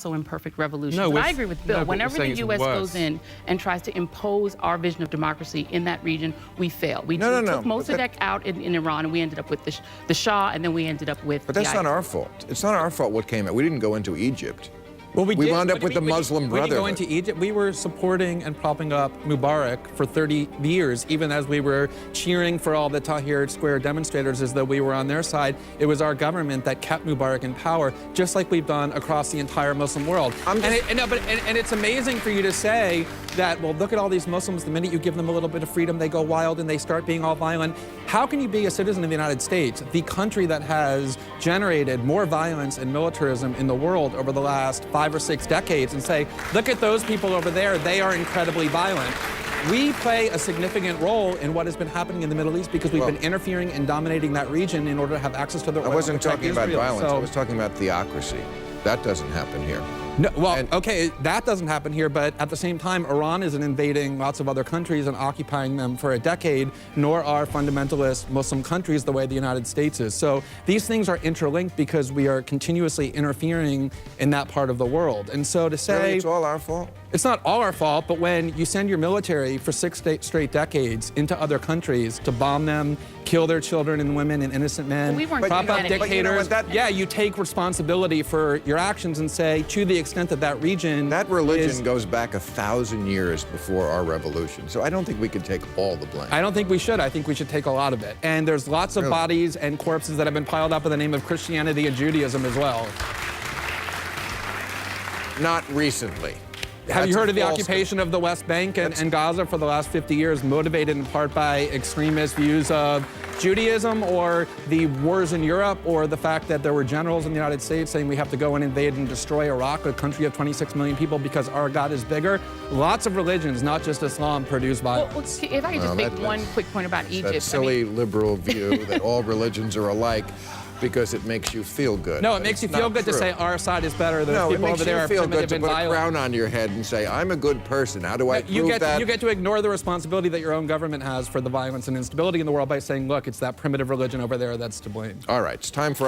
so imperfect revolution. No, but I agree with Bill. no, but Whenever we're the saying U.S. it's goes in and tries to impose our vision of democracy in that region, we fail. We took Mossadegh out in Iran, and we ended up with the Shah, and then we ended up with. But that's not our fault. It's not our fault what came out. We didn't go into Egypt. Well, we wound up with the Muslim Brotherhood. We didn't go into Egypt. We were supporting and propping up Mubarak for 30 years, even as we were cheering for all the Tahrir Square demonstrators as though we were on their side. It was our government that kept Mubarak in power, just like we've done across the entire Muslim world. And it's amazing for you to say that, well, look at all these Muslims. The minute you give them a little bit of freedom, they go wild and they start being all violent. How can you be a citizen of the United States, the country that has generated more violence and militarism in the world over the last 5 or 6 decades, and say, look at those people over there, they are incredibly violent? We play a significant role in what has been happening in the Middle East because we've been interfering and dominating that region in order to have access to the oil. I wasn't talking about violence, I was talking about theocracy. That doesn't happen here. No, well, okay, that doesn't happen here, but at the same time, Iran isn't invading lots of other countries and occupying them for a decade, nor are fundamentalist Muslim countries the way the United States is. So these things are interlinked because we are continuously interfering in that part of the world. And so to say... Really, it's all our fault? It's not all our fault, but when you send your military for 6 straight decades into other countries to bomb them, kill their children and women and innocent men, prop up dictators, yeah, you take responsibility for your actions and say, to the extent that that region... That religion goes back 1,000 years before our revolution, so I don't think we can take all the blame. I don't think we should. I think we should take a lot of it. And there's lots of bodies and corpses that have been piled up in the name of Christianity and Judaism as well. Not recently. Have you heard of the occupation of the West Bank and Gaza for the last 50 years, motivated in part by extremist views of Judaism, or the wars in Europe, or the fact that there were generals in the United States saying we have to go and invade and destroy Iraq, a country of 26 million people, because our God is bigger? Lots of religions, not just Islam, produce violence. Well, if I could just make one quick point about Egypt. That silly liberal view that all religions are alike because it makes you feel good. No, it makes you feel good to say our side is better than people over there are primitive and violent. No, it makes you feel good to put a crown on your head and say, I'm a good person. How do I prove that? You get to ignore the responsibility that your own government has for the violence and instability in the world by saying, look, it's that primitive religion over there that's to blame. All right, it's time for